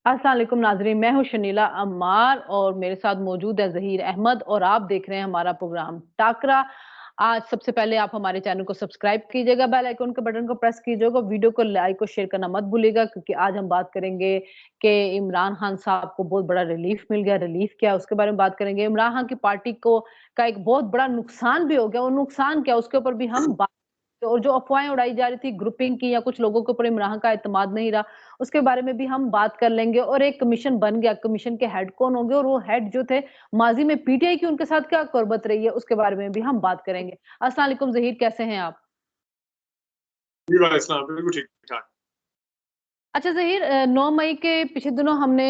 अस्सलाम वालेकुम नाजरीन, मैं हूँ शनीला अम्मार और मेरे साथ मौजूद है ज़हीर अहमद और आप देख रहे हैं हमारा प्रोग्राम टाकरा। आज सबसे पहले आप हमारे चैनल को सब्सक्राइब कीजिएगा, बेल आइकन के बटन को प्रेस कीजिएगा, वीडियो को लाइक और शेयर करना मत भूलिएगा क्योंकि आज हम बात करेंगे कि इमरान खान साहब को बहुत बड़ा रिलीफ मिल गया। रिलीफ क्या है उसके बारे में बात करेंगे। इमरान खान की पार्टी को का एक बहुत बड़ा नुकसान भी हो गया, और नुकसान क्या उसके ऊपर भी हम बात। और जो अफवाहें उड़ाई जा रही थी ग्रुपिंग की या कुछ लोगों के ऊपर इमरान का एतमाद नहीं रहा, उसके बारे में भी हम बात कर लेंगे। और एक कमीशन बन गया, कमीशन के हेड कौन होंगे और वो हेड जो थे माजी में पीटीआई की उनके साथ क्या कुर्बत रही है उसके बारे में भी हम बात करेंगे। अस्सलाम वालेकुम ज़हीर, कैसे हैं आप? जी, वालेकुम सलाम, बिल्कुल ठीक-ठाक। अच्छा ज़हीर, 9 मई के पिछले दिनों हमने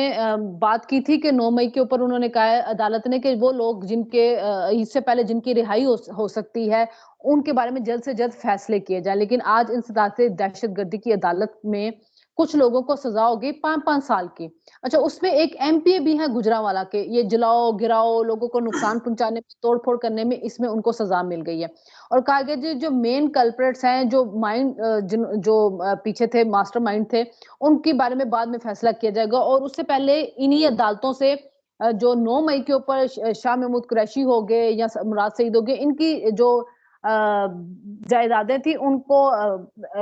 बात की थी कि 9 मई के ऊपर उन्होंने कहा है अदालत ने कि वो लोग जिनके इससे पहले जिनकी रिहाई हो सकती है, उनके बारे में जल्द से जल्द फैसले किए जाएँ। लेकिन आज इंसदाद दहशतगर्दी की अदालत में कुछ लोगों को सज़ा हो गई 5-5 साल की। अच्छा, उसमें एक एमपीए भी हैं गुजरांवाला के, ये जलाओ, गिराओ, लोगों को नुकसान पहुँचाने में, तोड़-फोड़ करने में, इसमें उनको सज़ा मिल गई है। और कहा गया जो मेन कल्प्रिट्स हैं, जो पीछे थे, मास्टरमाइंड थे, उनके बारे में बाद में फैसला किया जाएगा। और उससे पहले इन्हीं अदालतों से जो 9 मई के ऊपर शाह महमूद कुरैशी हो गए या मुराद सईद हो गए, इनकी जो जायदादें थी उनको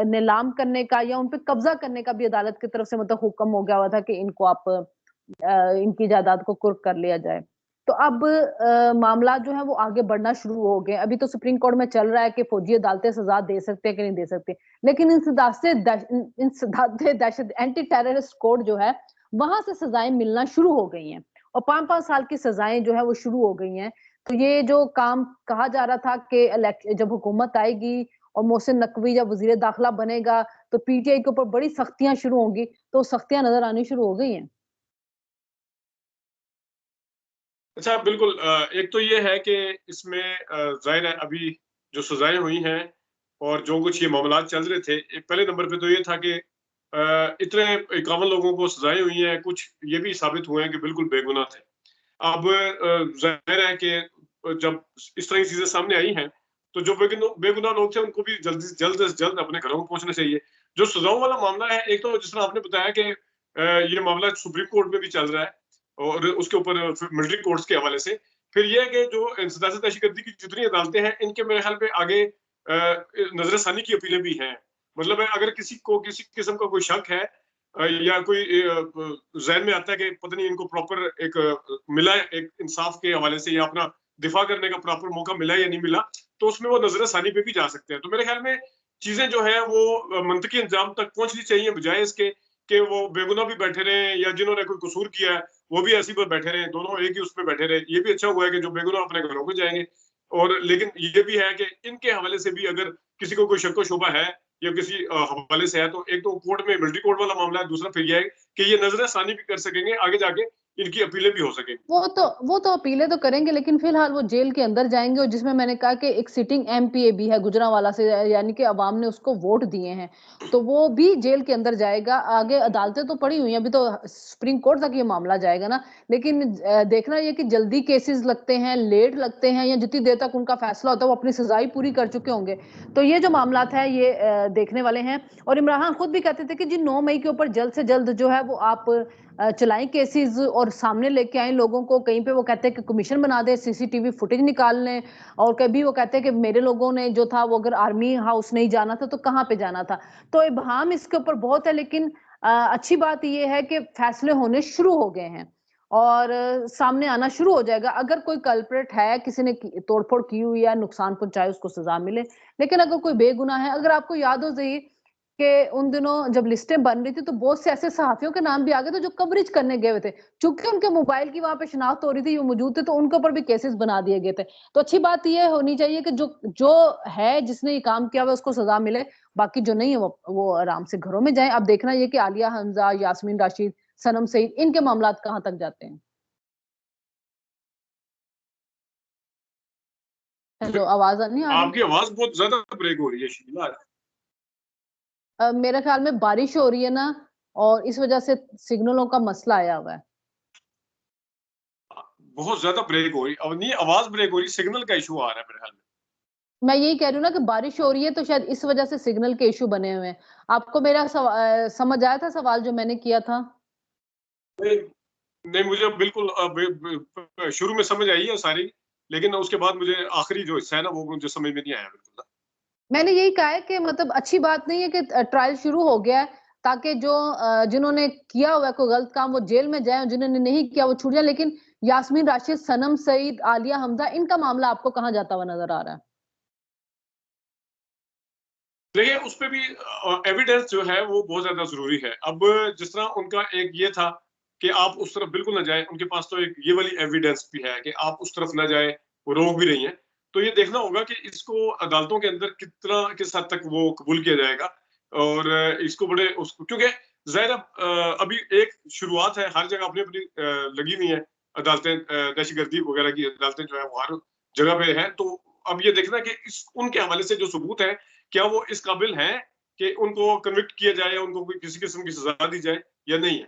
नीलाम करने का या उन पे कब्जा करने का भी अदालत की तरफ से मतलब हुक्म हो गया हुआ था कि इनको आप इनकी जायदाद को कुर्क कर लिया जाए। तो अब मामला जो है वो आगे बढ़ना शुरू हो गए। अभी तो सुप्रीम कोर्ट में चल रहा है कि फौजी अदालतें सजा दे सकते हैं कि नहीं दे सकती। लेकिन इंसदाद दहशत एंटी टेररिस्ट कोड जो है, वहां से सजाएं मिलना शुरू हो गई हैं और 5-5 साल की सजाएं जो है वो शुरू हो गई हैं। तो ये जो काम कहा जा रहा था कि जब हुकूमत आएगी और मोहसिन नकवी जब वजीर दाखिला बनेगा तो पीटीआई के ऊपर बड़ी सख्तियां शुरू होंगी, तो सख्तियां नजर आनी शुरू हो गई हैं। अच्छा बिल्कुल एक तो ये है कि इसमें ज़ाहिर है अभी जो सज़ाएँ हुई हैं और जो कुछ ये मामलात चल रहे थे, एक पहले नंबर पे तो ये था कि इतने 51 लोगों को सज़ाएँ हुई हैं, कुछ ये भी साबित हुए हैं कि बिल्कुल बेगुनाह थे। अब ज़ाहिर है कि जब इस तरह की चीज़ें सामने आई हैं, तो जो बेगुनाह लोग थे उनको भी जल्द से जल्द अपने घरों को पहुँचना चाहिए। जो सज़ाओं वाला मामला है, एक तो जिस तरह आपने बताया कि ये मामला सुप्रीम कोर्ट में भी चल रहा है और उसके ऊपर फिर मिलिट्री कोर्ट्स के हवाले से। फिर ये है कि जो इंसदाद दहशतगर्दी की जितनी अदालतें हैं, इनके मेरे ख्याल पे आगे नज़रसानी की अपीलें भी हैं। मतलब है अगर किसी को किसी किस्म का कोई शक है या कोई ज़हन में आता है कि पता नहीं इनको प्रॉपर एक मिला है एक इंसाफ के हवाले से या अपना दिफा करने का प्रॉपर मौका मिला या नहीं मिला, तो उसमें वो नज़रसानी पे भी जा सकते हैं। तो मेरे ख्याल में चीज़ें जो हैं वो मंतकी अंजाम तक पहुँचनी चाहिए बजाए इसके कि वो बेगुनाह भी बैठे रहें या जिन्होंने कोई कसूर किया है, वो भी ऐसी पर बैठे रहें, दोनों एक ही उसमें बैठे रहें। ये भी अच्छा हुआ है कि जो बेगुनाह अपने घरों को जाएँगे और लेकिन ये भी है कि इनके हवाले से भी अगर किसी को कोई शक-ओ-शुबा है या किसी हवाले से है, तो एक तो कोर्ट में मिलिट्री कोर्ट वाला मामला है, दूसरा फिर ये है कि ये नज़रसानी भी कर सकेंगे, आगे जाके इनकी अपीलें भी हो सकेंगी। वो तो अपीलें तो करेंगे, लेकिन फिलहाल वो जेल के अंदर जाएँगे। और जिसमें मैंने कहा कि एक सिटिंग एमपीए भी है गुजरांवाला से, यानी कि अवाम ने उसको वोट दिए हैं, तो वो भी जेल के अंदर जाएगा। आगे अदालतें तो पड़ी हुई हैं, अभी तो सुप्रीम कोर्ट तक ये मामला जाएगा ना। लेकिन देखना ये कि जल्दी केसेज़ लगते हैं, लेट लगते हैं या जितनी देर तक उनका फैसला होता है वो अपनी सज़ा ही पूरी कर चुके होंगे। तो ये जो मामलात हैं ये देखने वाले हैं। और इमरान खान खुद भी कहते थे कि जी 9 मई के ऊपर जल्द से जल्द जो है वो आप चलाएं केसेस और सामने लेके आए लोगों को। कहीं पे वो कहते हैं कि कमीशन बना दे, सीसीटीवी फुटेज निकाल लें। और कभी वो कहते हैं कि मेरे लोगों ने जो था वो अगर आर्मी हाउस नहीं जाना था तो कहाँ पे जाना था। तो इब्हाम इसके ऊपर बहुत है, लेकिन अच्छी बात ये है कि फैसले होने शुरू हो गए हैं और सामने आना शुरू हो जाएगा। अगर कोई कल्प्रिट है, किसी ने तोड़फोड़ की हुई है, नुकसान पहुंचाए, उसको सजा मिले। लेकिन अगर कोई बेगुनाह है, अगर आपको याद हो जाए कि उन दिनों जब लिस्टें बन रही थी तो बहुत से ऐसे सहाफियों के नाम भी आ गए थे जो कवरेज करने गए हुए थे। चूंकि उनके मोबाइल की वहां पे शिनाख्त हो रही थी, वो मौजूद थे, तो उनके ऊपर भी केसेस बना दिए गए थे। तो अच्छी बात ये होनी चाहिए कि जो जो है, जिसने ये काम किया हुआ उसको सजा मिले। बाकी जो नहीं है वो आराम से घरों में जाए। अब देखना ये कि आलिया हमजा, यास्मीन राशिद, सनम सईद, इनके मामला कहाँ तक जाते हैं। हेलो, आवाज नहीं आ रही? आपकी आवाज़ बहुत ज़्यादा ब्रेक हो रही है शीला। मेरे ख्याल में बारिश हो रही है ना, और इस वजह से सिग्नलों का मसला आया हुआ है। बहुत ज़्यादा ब्रेक हो रही अब नहीं आवाज़ ब्रेक हो रही, सिग्नल का इश्यू आ रहा है मेरे ख्याल में। मैं यही कह रही हूँ ना कि बारिश हो रही है तो शायद इस वजह से सिग्नल के इश्यू बने हुए हैं। आपको मेरा समझ आया था सवाल जो मैंने किया था? नहीं, नहीं मुझे बिल्कुल शुरू में समझ आई है सारी, लेकिन उसके बाद मुझे आखिरी जो हिस्सा है ना, वो मुझे समझ में नहीं आया बिल्कुल। मैंने यही कहा है कि मतलब अच्छी बात नहीं है कि ट्रायल शुरू हो गया है, ताकि जो जिन्होंने किया हुआ है कोई गलत काम वो जेल में जाए, जिन्होंने नहीं किया वो छूट जाए। लेकिन यास्मीन राशिद, सनम सईद, आलिया हमजा, इनका मामला आपको कहाँ जाता हुआ नजर आ रहा है? देखिए, उसपे भी एविडेंस जो है वो बहुत ज़्यादा ज़रूरी है। अब जिस तरह उनका एक ये था कि आप उस तरफ बिल्कुल ना जाएँ, उनके पास तो एक ये वाली एविडेंस भी है कि आप उस तरफ ना जाएँ, वो रोक भी रही हैं। तो ये देखना होगा कि इसको अदालतों के अंदर किस हद तक वो कबूल किया जाएगा और इसको बड़े उसको क्योंकि ज़ाहिर है अभी एक शुरुआत है, हर जगह अपनी-अपनी लगी हुई हैं अदालतें दहशतगर्दी वगैरह की अदालतें जो है वो हर जगह पे हैं। तो अब ये देखना कि इस उनके हवाले से जो सबूत है क्या वो इस काबिल हैं कि उनको कन्विक्ट किया जाए, उनको कोई किसी किस्म की सज़ा दी जाए या नहीं है?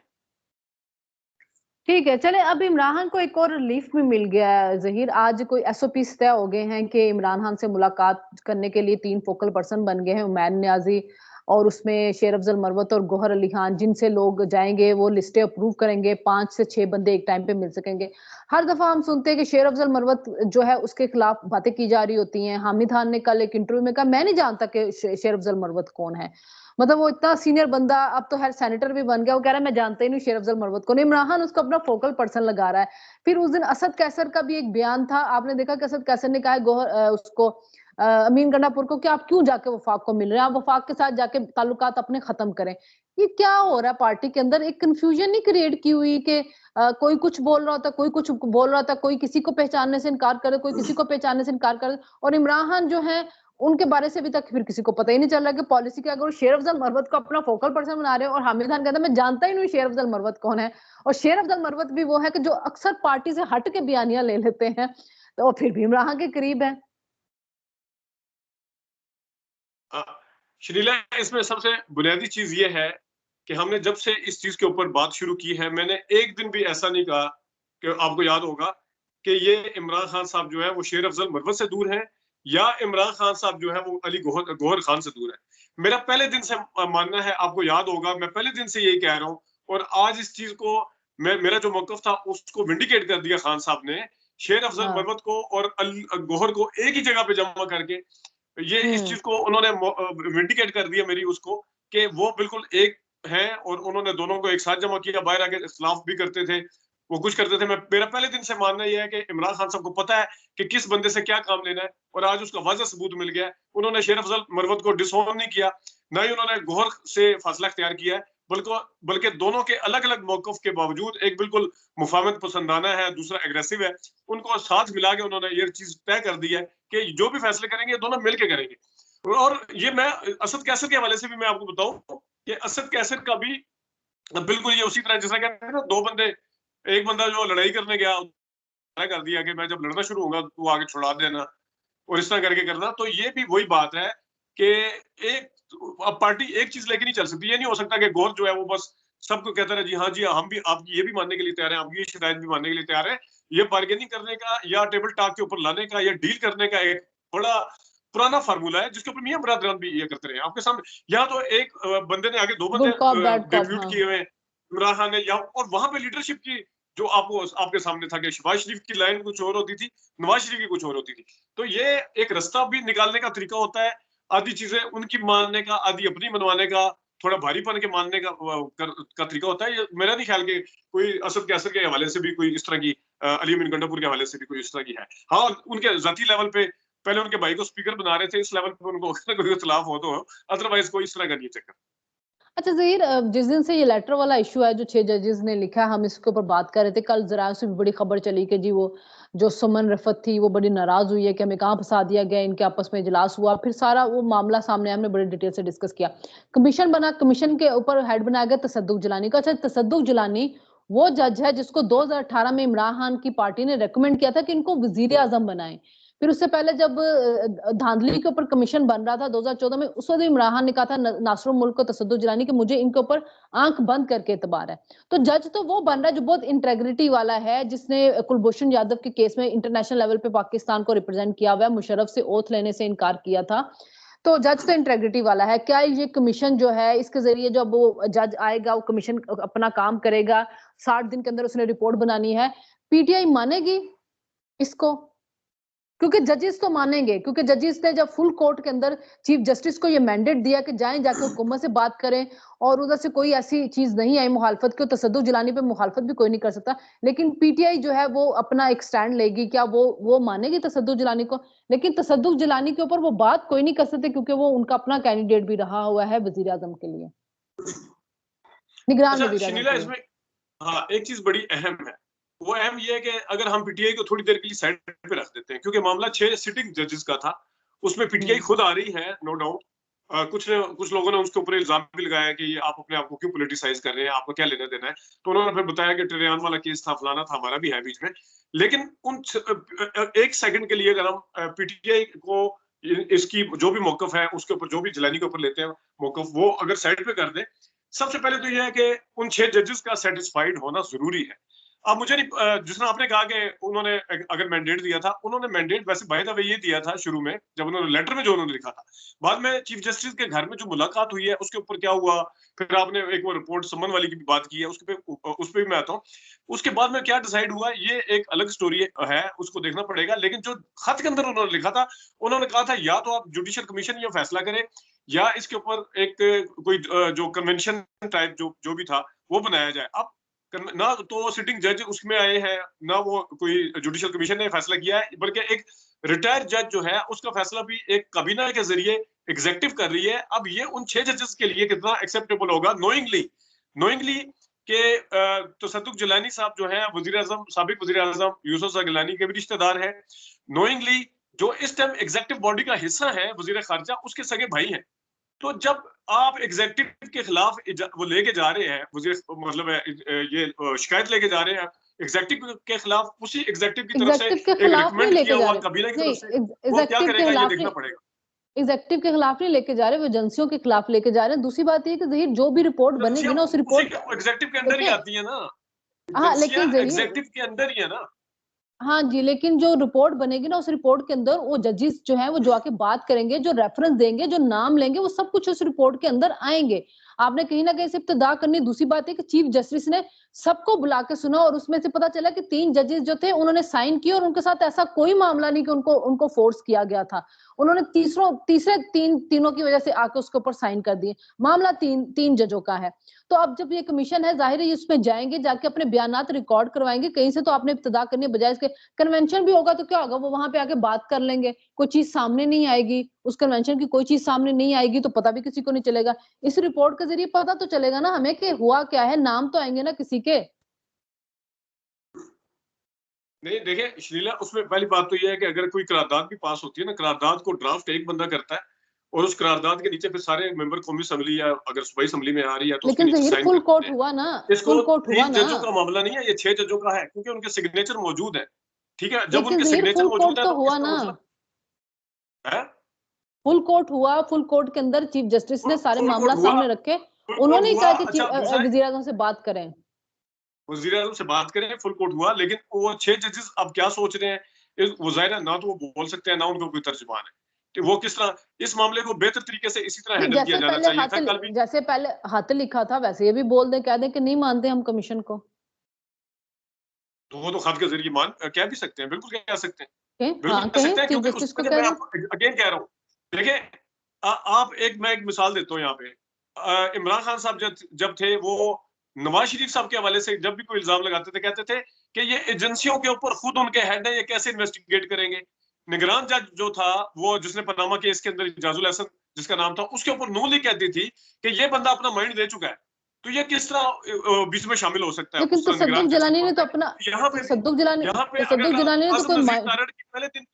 ठीक है, चले अब इमरान को एक और रिलीफ भी मिल गया है ज़हीर। आज कोई एसओपीज़ तय हो गए हैं कि इमरान खान से मुलाकात करने के लिए 3 फोकल पर्सन बन गए हैं, उमैन नियाज़ी और उसमें शेर अफ़ज़ल मरवत और गौहर अली खान, जिनसे लोग जाएँगे वो लिस्टें अप्रूव करेंगे, 5 से 6 बंदे एक टाइम पे मिल सकेंगे। हर दफ़ा हम सुनते हैं कि शेर अफ़ज़ल मरवत जो है उसके खिलाफ बातें की जा रही होती हैं। हामिद खान ने कल एक इंटरव्यू में कहा, मैं नहीं जानता कि शेर अफ़ज़ल मरवत कौन है। मतलब वो इतना सीनियर बंदा अब तो खैर सेनेटर भी बन गया, वो कह रहा है मैं जानता ही नहीं शेर अफ़ज़ल मरवत को। इमरान खान उसको अपना फोकल पर्सन लगा रहा है। फिर उस दिन असद कैसर का भी एक बयान था, आपने देखा कि असद कैसर ने कहा है उसको अमीन गंडापुर को कि आप क्यों जाके वफाक को मिल रहे हैं, आप वफाक के साथ जाके ताल्लुकात अपने खत्म करें। ये क्या हो रहा है पार्टी के अंदर? एक कंफ्यूजन नहीं क्रिएट की हुई कि कोई कुछ बोल रहा था, कोई कुछ बोल रहा था, कोई किसी को पहचानने से इनकार करे, कोई किसी को पहचानने से इनकार करे, और इमरान खान जो है उनके बारे से अभी तक फिर किसी को पता ही नहीं चल रहा कि पॉलिसी क्या। अगर शेर अफ़ज़ल मरवत को अपना फोकल पर्सन बना रहे हैं और हामिद खान कहता है मैं जानता ही नहीं शेर अफ़ज़ल मरवत कौन है। और शेर अफ़ज़ल मरवत भी वो है कि जो अक्सर पार्टी से हट के बयानियां ले लेते हैं, तो फिर भी इमरान खान के करीब है। अ, शर्मिला इसमें सबसे बुनियादी चीज़ ये है कि हमने जब से इस चीज़ के ऊपर बात शुरू की है, मैंने एक दिन भी ऐसा नहीं कहा कि आपको याद होगा कि ये इमरान खान साहब जो है वो शेर अफ़ज़ल मरवत से दूर हैं या इमरान खान साहब जो है वो अली गौहर खान से दूर है। मेरा पहले दिन से मानना है, आपको याद होगा, मैं पहले दिन से यही कह रहा हूँ और आज इस चीज़ को मेरा जो मौक़िफ़ था उसको विंडिकेट कर दिया खान साहब ने। शेर अफ़ज़ल हाँ। मरवत को और गौहर को एक ही जगह पे जमा करके ये इस हुँ। चीज़ को उन्होंने विंडिकेट कर दिया मेरी उसको कि वो बिल्कुल एक हैं और उन्होंने दोनों को एक साथ जमा किया, बाहर आके इख्तिलाफ भी करते थे, वो कुछ करते थे। मेरा पहले दिन से मानना ये है कि इमरान खान साहब को पता है कि किस बंदे से क्या काम लेना है और आज उसका वाज़ह सबूत मिल गया है। उन्होंने शेर अफ़ज़ल मरवत को डिसओन नहीं किया, ना ही उन्होंने गौहर से फ़ासला इख्तियार किया है, बल्कि दोनों के अलग-अलग मौक़िफ़ के बावजूद एक बिल्कुल मुफ़ाहमत पसंदाना है, दूसरा एग्रेसिव है, उनको साथ मिला के उन्होंने ये चीज़ तय कर दी है कि जो भी फैसले करेंगे ये दोनों मिल के करेंगे। और ये मैं असद कैसर के हवाले से भी मैं आपको बताऊँ कि असद कैसर का भी बिल्कुल ये उसी तरह जैसा कहते हैं ना 2 बंदे, एक बंदा जो लड़ाई करने गया, तय कर दिया कि मैं जब लड़ना शुरू होऊँगा तू आके छुड़ा देना और इस तरह करके करना। तो ये भी वही बात है कि एक अब पार्टी एक चीज़ लेके नहीं चल सकती। ये नहीं हो सकता कि गौर जो है वो बस सबको कहता रहे जी हाँ, हम भी आपकी ये भी मानने के लिए तैयार हैं, आपकी ये शिकायत भी मानने के लिए तैयार हैं। ये बार्गेनिंग करने का या टेबल टॉक के ऊपर लाने का या डील करने का एक बड़ा पुराना फ़ॉर्मूला है जिसके ऊपर मियाँ बरदरान भी ये करते रहे हैं। आपके सामने यहाँ तो एक बंदे ने आगे 2 बंदे good cop bad cop, depute हाँ। किए हुए हैं। इमरान खान ने या और वहाँ पे लीडरशिप की जो आपको आपके सामने था कि शहबाज शरीफ की लाइन कुछ और होती थी, नवाज़ शरीफ की कुछ और होती थी। तो ये एक रास्ता भी निकालने का तरीका होता है, आधी चीज़ें उनकी मानने का, आधी अपनी मनवाने का, थोड़ा भारीपन के मानने का तरीका होता है। ये मेरा नहीं ख्याल कि कोई असद कैसर के हवाले से भी कोई इस तरह की अली अमीन गंडापुर के हवाले से भी कोई इस तरह की है। हाँ, उनके ज़ाती लेवल पे पहले उनके भाई को स्पीकर बना रहे थे, इस लेवल पे उनको कोई इख्तिलाफ हो तो हो, अदरवाइज़ कोई इस तरह का नहीं है चक्कर। अच्छा ज़हीर, जिस दिन से ये लेटर वाला इश्यू है जो 6 जजेस ने लिखा है, हम इसके ऊपर बात कर रहे थे। कल ज़राए से भी बड़ी खबर चली कि जी वो जो सुमन रफ़त थी वो बड़ी नाराज़ हुई है कि हमें कहाँ फँसा दिया गया, इनके आपस में इजलास हुआ। फिर सारा वो मामला सामने आया, हमने बड़ी डिटेल से डिस्कस किया। कमीशन बना, कमीशन के ऊपर हेड बनाया गया तसद्दुक़ जिलानी को। अच्छा, तसद्दुक़ जिलानी वो जज है जिसको 2018 में इमरान खान की पार्टी ने रिकमेंड किया था कि इनको वज़ीर-ए-आज़म बनाएँ। फिर उससे पहले जब धांधली के ऊपर कमीशन बन रहा था 2014 में, उस वक़्त इमरान खान ने कहा था न नासरुल मुल्क को, तसद्दुक़ जिलानी, कि मुझे इनके ऊपर आँख बंद करके एतबार है। तो जज तो वो बन रहा है जो बहुत इंटेग्रिटी वाला है, जिसने कुलभूषण यादव के केस में इंटरनेशनल लेवल पे पाकिस्तान को रिप्रेजेंट किया हुआ है, मुशर्रफ से ओथ लेने से इनकार किया था। तो जज तो इंटेग्रिटी वाला है। क्या ये कमीशन जो है, इसके ज़रिए जब वो जज आएगा, वो कमीशन अपना काम करेगा, 60 दिन के अंदर उसने रिपोर्ट बनानी है, पीटीआई मानेगी इसको? क्योंकि जजेस तो मानेंगे, क्योंकि जजेस ने जब फुल कोर्ट के अंदर चीफ जस्टिस को ये मैंडेट दिया कि जाएं जाके हुकूमत से बात करें, और उधर से कोई ऐसी चीज नहीं आई मुखालफत की, तसद्दुक जलानी पे मुखालफत भी कोई नहीं कर सकता, लेकिन पीटीआई जो है वो अपना एक स्टैंड लेगी। क्या वो मानेगी तसद्दुक जलानी को? लेकिन तसद्दुक जलानी के ऊपर वो बात कोई नहीं कर सकते, क्योंकि वो उनका अपना कैंडिडेट भी रहा हुआ है वजीर आजम के लिए, निगरान अच्छा वजीर आजम शनीला, के लिए। इसमें हाँ एक चीज बड़ी अहम है। वो अहम ये है कि अगर हम पीटीआई को थोड़ी देर के लिए साइड पे रख देते हैं, क्योंकि मामला 6 सिटिंग जजेस का था, उसमें पीटीआई खुद आ रही है, नो डाउट। कुछ लोगों ने उसके ऊपर इल्जाम भी लगाया कि ये आप अपने आप को क्यों पॉलिटिसाइज कर रहे हैं, आपको क्या लेना देना है। तो उन्होंने फिर बताया कि टेरियान वाला केस था, फलाना था, हमारा भी है बीच में। लेकिन एक सेकंड के लिए अगर हम पीटीआई को इसकी जो भी मौकफ है उसके ऊपर, जो भी जिलानी के ऊपर लेते हैं मौकफ, वो अगर साइड पे कर दे, सबसे पहले तो यह है कि उन 6 जजेस का सेटिस्फाइड होना जरूरी है। अब मुझे नहीं, जिसने आपने कहा कि उन्होंने अगर मैंडेट दिया था, उन्होंने मैंडेट वैसे बाय द वे ये दिया था शुरू में, जब उन्होंने लेटर में जो उन्होंने लिखा था। बाद में चीफ जस्टिस के घर में जो मुलाकात हुई है उसके ऊपर क्या हुआ, फिर आपने एक वो रिपोर्ट समन वाली की भी बात की है, उस पर भी मैं आता हूँ। उसके बाद में क्या डिसाइड हुआ ये एक अलग स्टोरी है, उसको देखना पड़ेगा। लेकिन जो खत के अंदर उन्होंने लिखा था, उन्होंने कहा था या तो आप जुडिशियल कमीशन ये फैसला करे, या इसके ऊपर एक कोई जो कन्वेंशन टाइप जो भी था वो बनाया जाए। अब ना तो सिटिंग जज उसमें आए हैं, ना वो कोई जुडिशियल कमीशन ने फैसला किया है, बल्कि एक रिटायर्ड जज जो है उसका फैसला भी एक काबीना के जरिए एग्जेक्टिव कर रही है। अब ये उन 6 जजेस के लिए कितना एक्सेप्टेबल होगा, नोइंगली के तसद्दुक जिलानी साहब जो है वजीर आजम, साबिक वजीर आजम यूसुफ शाह गिलानी के भी रिश्तेदार हैं। नोइंगली जो इस टाइम एग्जेक्टिव बॉडी का हिस्सा है वजीर खारजा, उसके सगे भाई हैं। तो जब आप एग्जेक्टिव के खिलाफ वो लेके जा रहे हैं, मुझे मतलब ये शिकायत लेके जा रहे हैं एग्जेक्टिव के खिलाफ, उसी एग्जेक्टिव की तरफ से एग्जेक्टिव के एक खिलाफ नहीं रिकमेंड लेके किया जा हुआ रहे, काबीना की नहीं, तरफ से, वो क्या एग्जेक्टिव के करेगा ये खिलाफ नहीं, देखना पड़ेगा। एग्जेक्टिव के खिलाफ नहीं लेके जा रहे, वो एजेंसियों के खिलाफ लेके जा रहे हैं। दूसरी बात ये कि जहीर जो भी रिपोर्ट बनेगी एजेंसियां ना, उस उसी रिपोर्ट एग्जेक्टिव के अंदर ही देखें। आती है ना, हाँ एजेंसियां लेकिन जहीर, एग्जेक्टिव के अंदर ही है ना। हाँ जी, लेकिन जो रिपोर्ट बनेगी ना, उस रिपोर्ट के अंदर वो जजेस जो है वो जो आके बात करेंगे, जो रेफरेंस देंगे, जो नाम लेंगे, वो सब कुछ उस रिपोर्ट के अंदर आएंगे। आपने कहीं ना कहीं से इब्तिदा करनी। दूसरी बात है कि चीफ जस्टिस ने सबको बुला के सुना, और उसमें से पता चला कि 3 जजेस जो थे उन्होंने साइन किया, और उनके साथ ऐसा कोई मामला नहीं कि उनको उनको फोर्स किया गया था। उन्होंने तीसरे तीनों की वजह से आके उसके ऊपर साइन कर दिए। मामला तीन जजों का है। तो अब जब ये कमीशन है, जाहिर है उसमें जाएंगे, जाके अपने बयानात रिकॉर्ड करवाएंगे। कहीं से तो आपने इब्तिदा करनी है, बजाय इसके कन्वेंशन भी होगा तो क्या होगा, वो वहां पे आके बात कर लेंगे, कोई चीज सामने नहीं आएगी, उस कन्वेंशन की कोई चीज सामने नहीं आएगी तो पता भी किसी को नहीं चलेगा। इस रिपोर्ट के जरिए पता तो चलेगा ना हमें कि हुआ क्या है, नाम तो आएंगे ना किसी के। नहीं देखिए श्रीला, उसमें पहली बात तो ये है कि अगर कोई करारदाद भी पास होती है ना, करारदाद को ड्राफ्ट एक बंदा करता है, और उस करारदाद के नीचे फिर सारे मेंबर कौमी असेंबली, या अगर सूबाई असेंबली में आ रही है तो उसके लेकिन नीचे जहीर साइन फुल करते कोर्ट हैं। हुआ ना, इसको फुल कोर्ट हुआ 3 ना। जजों का मामला नहीं है, ये 6 जजों का है, क्योंकि उनके सिग्नेचर मौजूद है। ठीक है, जब लेकिन उनके जहीर सिग्नेचर फुल कोर्ट मौजूद है तो तो हुआ इसका ना, मतलब है फुल कोर्ट हुआ। फुल कोर्ट के अंदर चीफ जस्टिस ने सारे फुल कोर्ट मामला हुआ, सामने रखे। फुल कोर्ट उन्होंने ही हुआ। कहा कि अच्छा दूसरा, वजीर आजम से बात करें। वजीर आजम से बात करें, फुल कोर्ट हुआ, लेकिन वो 6 जजेस अब क्या सोच रहे हैं, वो जाहिर है ना तो वो बोल सकते हैं, ना उनको कोई तर्जुमान है कि वो किस तरह इस मामले को बेहतर तरीके से इसी तरह नहीं, हैंडल किया जाना चाहिए था। कल भी जैसे पहले हाथ लिखा था, वैसे ये भी बोल दे, कह दे कि नहीं मानते हम कमीशन को। तो वो तो खत के जरिए कह भी सकते हैं, बिल्कुल कह सकते हैं, बिल्कुल हाँ कह कहें, सकते हैं, चीफ क्योंकि जस्टिस को उसमें कह मैं दें। आपको अगेन कह रहा हूँ। देखिए आप मैं एक मिसाल देता हूँ यहाँ पे। इमरान खान साहब जब थे, वो नवाज शरीफ साहब के हवाले से जब भी कोई इल्जाम लगाते थे, कहते थे कि ये एजेंसियों के ऊपर खुद उनके हेड है, ये कैसे इन्वेस्टिगेट करेंगे। निगरान जज जो था, वो जिसने पनामा केस के अंदर इजाजुल हसन जिसका नाम था, उसके ऊपर नूली कहती थी कि ये बंदा अपना माइंड दे चुका है, तो ये किस तरह बीच में शामिल हो सकता है लेकिन उस तरह तसद्दुक निगरान जज के जलानी तौर ने तो पे। अपना, यहाँ पे भी, तसद्दुक जलानी यहाँ पे तसद्दुक अगर जलानी ने तो आजम कोई नजीर तारड़ की पहले दिन,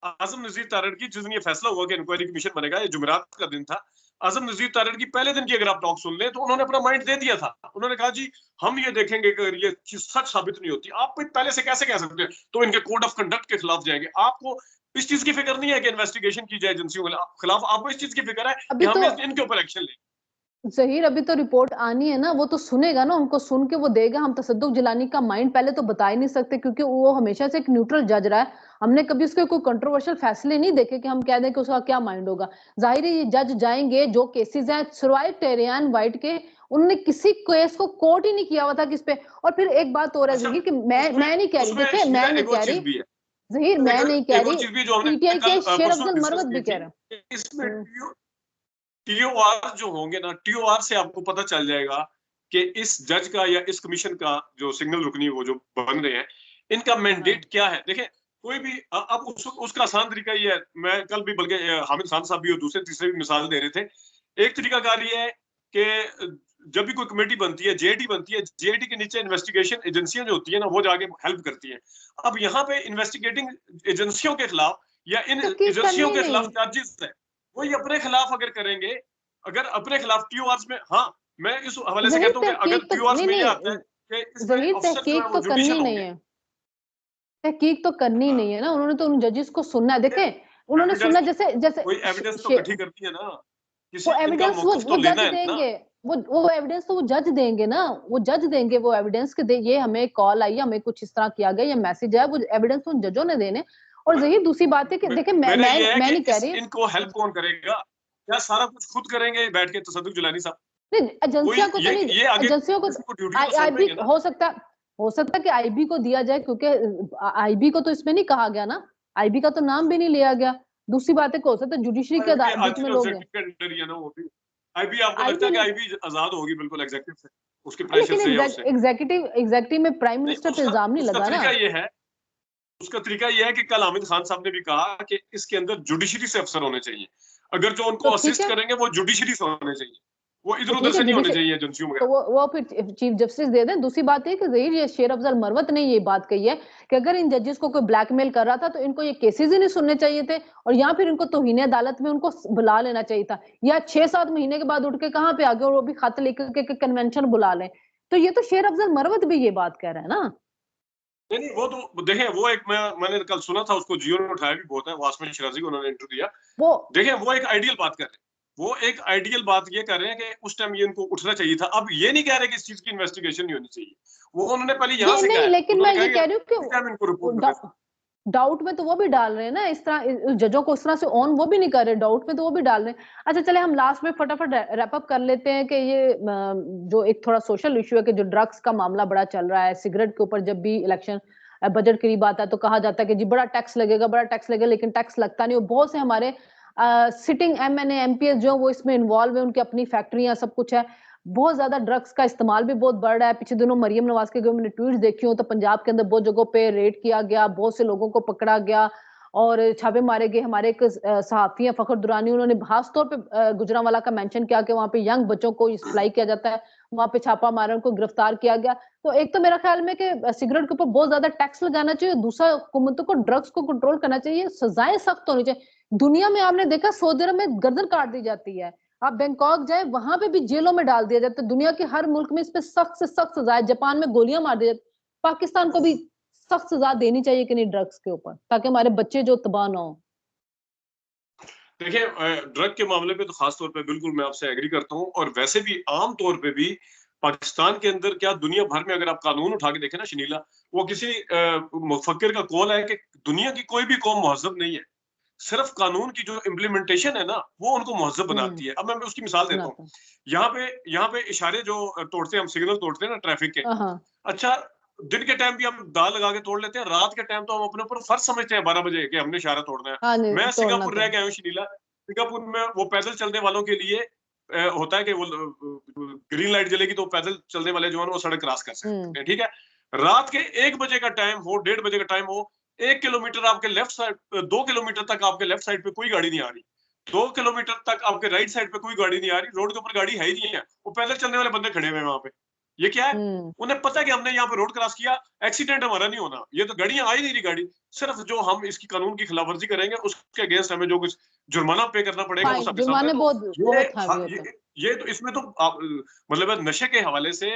आजम नजीर तारड़ की जिस दिन ये फैसला हुआ कि इंक्वायरी कमीशन बनेगा, ये जुमेरात का दिन था। आजम नजीर तारड़ की पहले दिन की अगर आप टॉक सुन लें, तो उन्होंने अपना माइंड दे दिया था। उन्होंने कहा जी हम ये देखेंगे कि अगर ये चीज सच साबित नहीं होती, आप पहले से कैसे कह सकते हैं, तो इनके कोड ऑफ कंडक्ट के खिलाफ जाएंगे। आपको इस चीज की फिक्र नहीं है कि इन्वेस्टिगेशन की जाए एजेंसियों के खिलाफ, आपको इस चीज की फिक्र है कि अभी तो हम इनके ऊपर एक्शन लें। ज़हीर अभी तो रिपोर्ट आनी है ना, वो तो सुनेगा ना, उनको सुन के वो देगा। हम तसद्दुक जिलानी का माइंड पहले तो बता ही नहीं सकते क्योंकि वो हमेशा से एक न्यूट्रल जज रहा है। हमने कभी उसके कोई कंट्रोवर्शियल फैसले नहीं देखे कि हम कह दें कि उसका क्या माइंड होगा। ज़ाहिर है ये जज जाएँगे, जो केसेस हैं सिवाय टेरियान व्हाइट के, उन्होंने किसी केस को कोट ही नहीं किया हुआ था किस पे। और फिर एक बात और है अच्छा, ज़हीर कि मैं नहीं कह रही, उसमें देखिए शर्मिला मैं नहीं एक और कह चीज़ रही, भी है। ज़हीर मैं नहीं कह एक और रही, चीज़ भी जो हमने पीटीआई के कल शेर परसों अफजल डिस्कस मरवत की भी कह थी, रहे हैं। इसमें हुँ। टीओआर जो होंगे ना, टीओआर से आपको पता चल जाएगा कि इस जज का या इस कमीशन का जो सिंगल रुकनी वो जो बन रहे हैं, इनका हाँ। मैंडेट क्या है? देखिए, कोई भी अब उसका आसान तरीका ये है, मैं कल भी बल्कि हामिद खान साहब भी और दूसरे तीसरे भी मिसाल दे रहे थे। एक तरीकाकार ये है कि जब भी कोई कमेटी बनती है, जेआईटी बनती है, जेआईटी के नीचे इन्वेस्टिगेशन एजेंसियां जो होती है ना, वो जाके हेल्प करती हैं। अब यहाँ पे इन्वेस्टिगेटिंग एजेंसियों के खिलाफ या इन तो केस करनी एजेंसियों ही के नहीं खिलाफ है। चार्जेस है, वही अपने खिलाफ अगर करेंगे, अगर अपने खिलाफ टीओआर में, हाँ, मैं इस हवाले से ज़हीर कहता हूँ कि अगर तहकीक तो टीओआर नहीं, में ये आता है नहीं कि इसमें ज़हीर अफसर जो है तहकीक वो तो करनी जुडिशियल नहीं होंगे। है। तहकीक तो करनी ही हाँ, नहीं है ना, उन्होंने तो उन जजेस को सुनना है। देखें, उन्होंने एविडेंस, सुनना जैसे जैसे कोई श एविडेंस तो शे इकट्ठी करती है ना, वो किसी इनका एविडेंस मौकिफ वो तो जज लेना है ना। देंगे, वो एविडेंस तो वो जज देंगे ना, वो जज देंगे वो एविडेंस के, दे ये हमें कॉल आई है, हमें कुछ इस तरह किया गया, ये मैसेज आया, वो एविडेंस उन जजों ने देने। और मैं, ज़हीर दूसरी बात है कि देखिए मेरा ये है मैं कि नहीं कह इस रही, इनको हेल्प कौन करेगा? क्या सारा कुछ खुद करेंगे बैठ के तसद्दुक जिलानी साहब? नहीं कोई एजेंसियों को तो नहीं, ये आगे एजेंसियों को किसी को ड्यूटी तो आईबी सौंपेंगे ना। हो सकता है कि आईबी को दिया जाए क्योंकि आईबी को तो इसमें नहीं कहा गया ना, आईबी का तो नाम भी नहीं लिया गया। दूसरी बात है हो सकता है जुडिशरी के आईबी बीच में आर्टिकल लोग हैं। 30 के अंडर ही है ना वो भी। आईबी आपको लगता आईबी है कि नहीं, आईबी आजाद होगी बिल्कुल एग्जीक्यूटिव से, उसके प्रेशर लेकिन से या उससे? एग्जेक्टिव में प्राइम नहीं, मिनिस्टर पे उसका इल्जाम नहीं उसका लगा ना। तरीका ये है, उसका तरीका ये है कि कल हामिद खान साहब ने भी कहा कि इसके अंदर जुडिशरी से अफसर होने चाहिए। अगर जो तो उनको ठीक असिस्ट है, करेंगे वो जुडिशरी से होने चाहिए। वो तो इधर-उधर ठीक है से नहीं होने जुडिशरी, चाहिए एजेंसियों तो वगैरह। वो फिर चीफ जस्टिस दे दें। दूसरी बात है कि ज़हीर ये शेर अफजल मरवत ने ये बात कही है कि अगर इन जजेस को कोई ब्लैकमेल कर रहा था तो इनको ये केसेस ही नहीं सुनने चाहिए थे और या फिर इनको तौहीन अदालत में उनको बुला लेना चाहिए था, या 6-7 महीने के बाद उठ के कहाँ पे आ गए और वो भी खत लिख के कन्वेंशन बुला लें। तो ये तो शेर अफजल मरवत भी ये बात कह रहे हैं ना। नहीं, नहीं, वो तो देखें, वो एक मैंने कल सुना था, उसको जियो ने उठाया भी बहुत है, वो आसमान शिराज़ी को उन्होंने इंटरव्यू दिया। वो देखिए, वो एक आइडियल बात कर रहे हैं। वो एक आइडियल बात ये कर रहे हैं कि उस टाइम ये इनको उठना चाहिए था। अब ये नहीं कह रहे कि इस चीज़ की इन्वेस्टिगेशन नहीं होनी चाहिए। वो उन्होंने पहले यहाँ ये से कहा नहीं, है। लेकिन मैं उन्होंने ये कहा कह रही हूँ कि टाइम इनको रिपोर्ट करना चाहिए। कि डाउट में तो वो भी डाल रहे हैं ना, इस तरह जजों को उस तरह से ऑन वो भी नहीं कर रहे, डाउट में तो वो भी डाल रहे हैं। अच्छा चले हम लास्ट में फटाफट रैप अप कर लेते हैं कि ये जो एक थोड़ा सोशल इश्यू है कि जो ड्रग्स का मामला बड़ा चल रहा है, सिगरेट के ऊपर जब भी इलेक्शन बजट करीब आता है तो कहा जाता है कि जी बड़ा टैक्स लगेगा, लेकिन टैक्स लगता नहीं। और बहुत से हमारे सिटिंग एमएनए एमपीएस जो वो इसमें इन्वॉल्व है, उनकी अपनी फैक्ट्रियां सब कुछ है। बहुत ज्यादा ड्रग्स का इस्तेमाल भी बहुत बढ़ रहा है। पिछले दिनों मरियम नवाज के मैंने ट्वीट देखी हो तो पंजाब के अंदर बहुत जगहों पे रेड किया गया, बहुत से लोगों को पकड़ा गया और छापे मारे गए। हमारे एक सहाफी हैं फखर दुरानी, उन्होंने खास तौर पे गुजरांवाला का मेंशन किया कि वहां पे यंग बच्चों को सप्लाई किया जाता है, वहां पे छापा मारा, उनको गिरफ्तार किया गया। तो एक तो मेरा ख्याल में कि सिगरेट के ऊपर बहुत ज्यादा टैक्स लगाना चाहिए, दूसरा हुकूमतों को ड्रग्स को कंट्रोल करना चाहिए, सजाएं सख्त होनी चाहिए। दुनिया में आपने देखा सऊदी अरब में गर्दन काट दी जाती है, आप बैंकॉक जाए वहां पे भी जेलों में डाल दिया जाता है। दुनिया के हर मुल्क में इस पे सख्त से सख्त सजा है, जापान में गोलियां मार दी जाती, पाकिस्तान को भी सख्त सजा देनी चाहिए कि नहीं ड्रग्स के ऊपर, ताकि हमारे बच्चे जो तबाह ना हो। देखिए, ड्रग के मामले पे तो खास तौर पे बिल्कुल मैं आपसे एग्री करता हूँ, और वैसे भी आम तौर पे भी पाकिस्तान के अंदर क्या दुनिया भर में अगर आप कानून उठा के देखें ना शनीला, वो किसी मुफक्किर का कॉल है कि दुनिया की कोई भी कौम महज़ब नहीं है। सिर्फ कानून की जो इम्प्लीमेंटेशन है ना, वो उनको महज़ब हम्म, बनाती है। अब मैं उसकी मिसाल देता हूँ। बनाता है। यहाँ पे इशारे जो तोड़ते हैं, हम सिग्नल तोड़ते हैं ना ट्रैफिक के। हाँ, अच्छा, दिन के टाइम भी हम दाल लगा के तोड़ लेते हैं, रात के टाइम तो हम अपने ऊपर फर्ज समझते हैं 12 बजे कि हमने इशारा तोड़ना है। हाँ नहीं मैं तोड़ना सिंगापुर तो रह है। के आया हूँ शनीला, सिंगापुर में वो पैदल चलने वालों के लिए होता है कि वो ग्रीन लाइट जलेगी तो पैदल चलने वाले जो है ना वो सड़क क्रॉस कर हम्म, सकते हैं, ठीक है? रात के 1 बजे का टाइम हो, 1:30 बजे का टाइम हो, 1 किलोमीटर आपके लेफ्ट साइड, 2 किलोमीटर तक आपके लेफ्ट साइड पे कोई गाड़ी नहीं आ रही। 2 किलोमीटर तक आपके राइट साइड पे कोई गाड़ी नहीं आ रही, रोड के ऊपर गाड़ी है ही नहीं है। वो पैदल चलने वाले बंदे खड़े हुए हैं वहाँ पे। ये क्या है? हम्म, उन्हें पता है कि हमने यहाँ पे रोड क्रॉस किया, एक्सीडेंट हमारा नहीं होना। ये तो गाड़ियाँ आ ही नहीं रही गाड़ी। सिर्फ जो हम इसकी कानून की खिलाफवर्जी करेंगे, उसके अगेंस्ट हमें जो कुछ जुर्माना पे करना पड़ेगा, वो फाइन सब के सामने। जुर्माने तो बहुत ये बहुत हैवी होते हैं। ये तो इसमें तो आप मतलब नशे के हवाले से,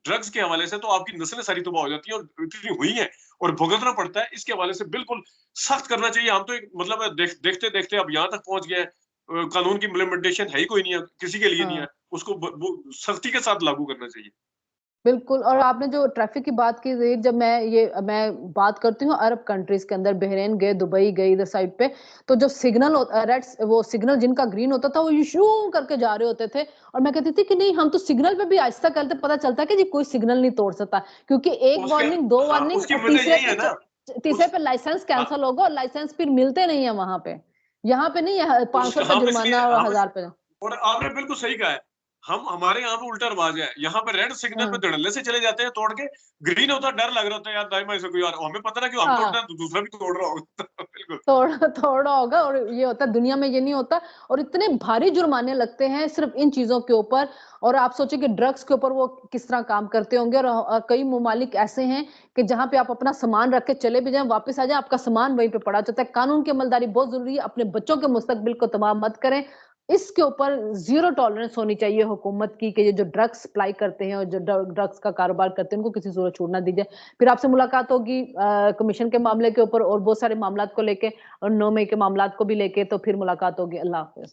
ड्रग्स के हवाले से तो आपकी नस्लें सारी तबाह हो जाती हैं, और इतनी हुई हैं और भुगतना पड़ता है। इसके हवाले से बिल्कुल सख्त करना चाहिए। हम तो एक मतलब देखते देखते अब यहाँ तक पहुंच गए हैं। कानून की इम्प्लीमेंटेशन है ही कोई नहीं है, किसी के लिए नहीं है। हाँ। उसको वो सख्ती के साथ लागू करना चाहिए। बिल्कुल। और आपने जो ट्रैफिक की बात की थी, जब मैं बात करती हूँ अरब कंट्रीज़ के अंदर, बहरीन गए, दुबई गई इधर साइड पे, तो जो सिग्नल रेड्स वो सिग्नल जिनका ग्रीन होता था, वो यूँ करके जा रहे होते थे और मैं कहती थी कि नहीं, हम तो सिग्नल पे भी आहिस्ता करते, पता चलता है कि जी कोई सिग्नल नहीं तोड़ सकता, क्योंकि 1 उसके वार्निंग, 2 हाँ, वार्निंग उसकी और वजह यही है ना, तीसरे उस पे लाइसेंस हाँ, कैंसल होगा और लाइसेंस फिर मिलते नहीं है वहाँ पे। यहाँ पे नहीं है, ₹500 हम इसलिए जुर्माना और हम इस ₹1000 और आपने बिल्कुल सही कहा है। हम हमारे यहाँ पे उल्टा रिवाज है। यहाँ पे रेड सिग्नल पे हाँ। धड़ल्ले से चले जाते हैं तोड़ के, ग्रीन होता है, डर लग रहा होता है यार दाईं-बाईं से कोई आ रहा, हमें पता ना कि हम तोड़ रहे हाँ। हैं तो दूसरा भी तोड़ रहा होगा। बिल्कुल। तोड़ा तोड़ा होगा और ये होता है, दुनिया में ये नहीं होता और इतने भारी जुर्माने लगते हैं सिर्फ इन चीज़ों के ऊपर। और आप सोचिए कि ड्रग्स के ऊपर वो किस तरह काम करते होंगे और कई ममालिक ऐसे हैं कि जहाँ पे आप अपना सामान रख के चले भी जाएँ, वापस आ जाएँ, आपका सामान वहीं पे पड़ा होता है। कानून की अमलदारी बहुत ज़रूरी है, अपने बच्चों के मुस्तकबिल को तबाह मत करें। इसके ऊपर ज़ीरो टॉलरेंस होनी चाहिए हुकूमत की कि ये जो ड्रग्स सप्लाई करते हैं और जो ड्रग्स का कारोबार करते हैं, उनको किसी सूरत छूट ना दी जाए। फिर आपसे मुलाकात होगी कमीशन के मामले के ऊपर और बहुत सारे मामलात को लेके और 9 मई के मामलात को भी लेके, तो फिर मुलाकात होगी। अल्लाह हाफ़िज़।